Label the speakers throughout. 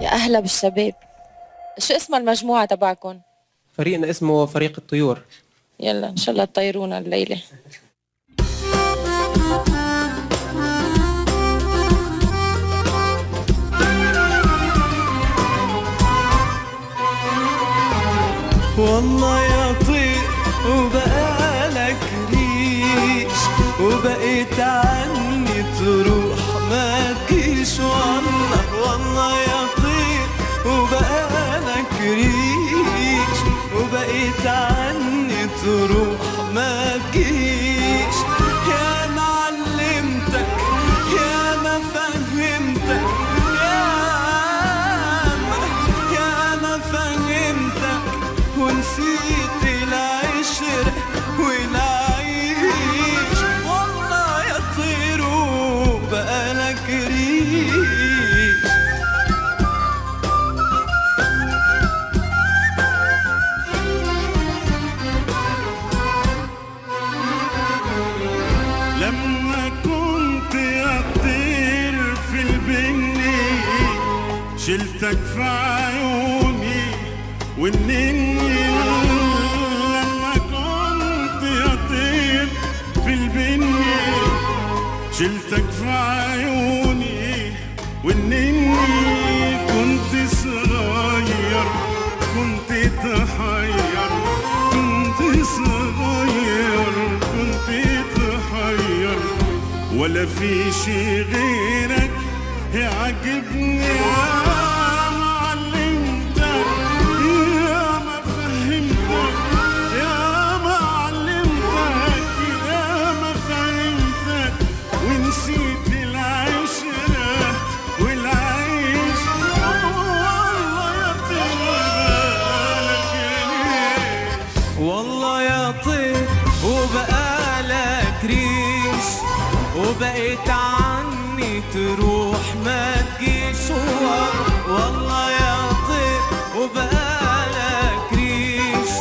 Speaker 1: يا أهلا بالشباب. شو اسم المجموعة تبعكم؟
Speaker 2: فريقنا اسمه فريق الطيور.
Speaker 1: يلا إن شاء الله تطيرونا الليلة.
Speaker 3: والله يا طير وبقالك ريش، وبقيت عني تروح ما تجيش. والله والله يا طير وبقالك ريش، وبقيت عني تروح ما تجيش. يا ما علمتك يا ما فهمتك، يا ما فهمتك ونسيت العشرة والعيش. والله يا طير وبقالك ريش. لما كنت يا طير في البني شلتك في عيوني والنني. لما كنت يا طير في البني شلتك في عيوني والنني. كنت صغير كنت تحير، كنت صغير كنت تحير، ولا في شي غيرك يعجبني. يا معلمتك يا ما فهمتك، يا ما علمتك يا ما فهمتك، ونسيت العشرة والعيش. والله يا طير وبقالك ريش. والله يا طير وبقالك ريش، وبقيت عني تروح ما تجيش. والله يا طير وبقالك ريش،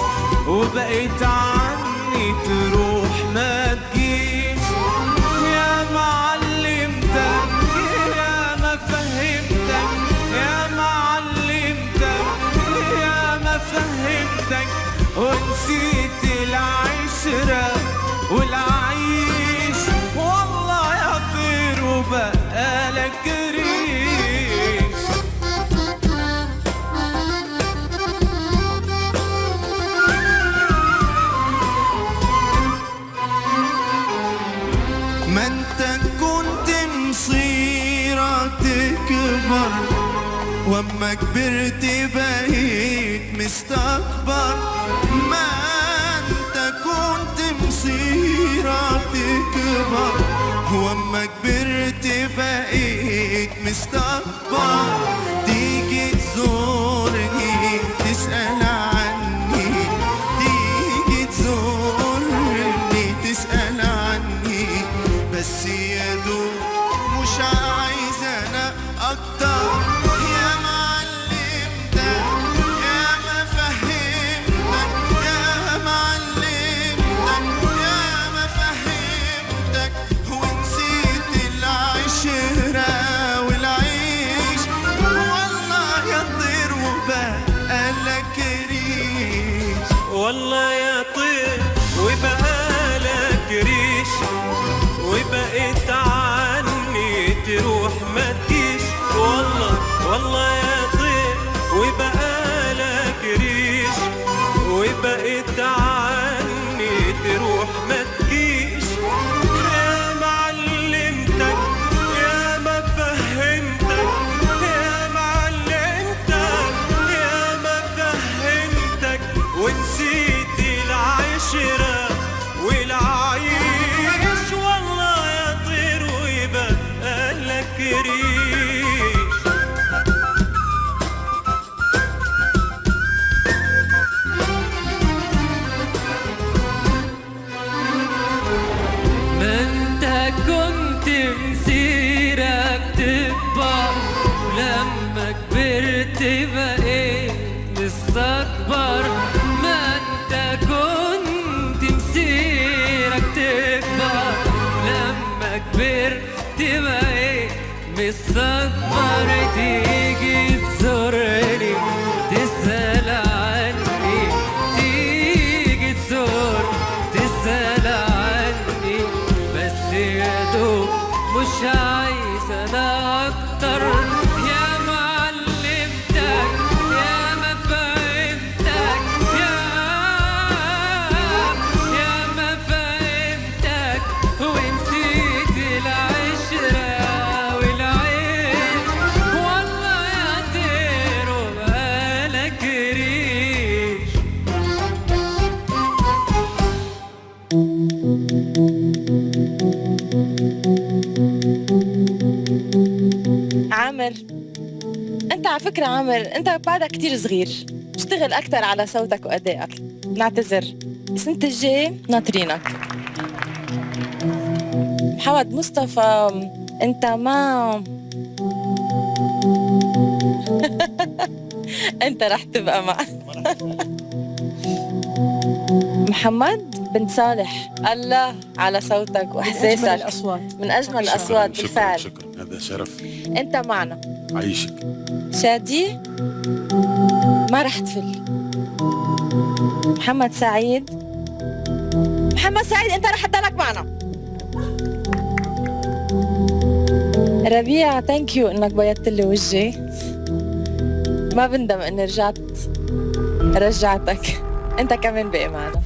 Speaker 3: وبقيت عني تروح ما تجيش. يا ما علمتك يا ما فهمتك، يا ما علمتك يا ما فهمتك، ونسيت العشرة والعيش. والله يا طير وبقالك ريش. ما انت كنت مصيرك تكبر، واما كبرت بقيت مستكبر. ما انت كنت مصيرك تكبر، واما كبرت بقيت مستكبر. تيجي تزورني تسأل عني، تيجي تزورني تسأل عني، بس يا دوب مش عايز انا اكتر. يا معلمتك يا ما فهمتك، يا معلمتك يا ما فهمتك، ونسيت العشرة والعيش. والله يا طير وبقالك ريش. والله يا طير وبقالك ريش، وبقيت عني تروح ما تجيش. والله والله يا طير وبقالك ريش، وبقيت عني تروح ما تجيش. يا معلمتك يا ما فهمتك، يا معلمتك يا ما فهمتك، ونسيت العشرة والعيش. والله يا طير وبقالك ريش.
Speaker 4: ما انت كنت مسيرك تكبر، ولما كبرت بقيت مستكبر. ما انت كنت مسيرك تكبر، ولما كبرت بقيت مستكبر. تيجي تزور أكتر. يا ما علمتك يا ما فهمتك يا ما فهمتك ونسيت العشرة والعين. والله يا طير وبقالك ريش.
Speaker 1: عامر، انت على فكرة عامر انت بعدك كتير صغير، اشتغل اكتر على صوتك وادائك. نعتذر، السنة الجاي ناطرينك. محمد مصطفى انت ما انت رح تبقى مع محمد بن صالح. الله على صوتك واحساسك،
Speaker 5: من أجمل الأصوات.
Speaker 1: من اجمل الاصوات بالفعل.
Speaker 6: شكرا، هذا شرف.
Speaker 1: انت معنا.
Speaker 6: عيشك.
Speaker 1: شادي ما رح تفل. محمد سعيد انت رح تضلك معنا. ربيع ثانك يو انك بيضت لي وجهي، ما بندم اني رجعتك، انت كمان باقي معنا.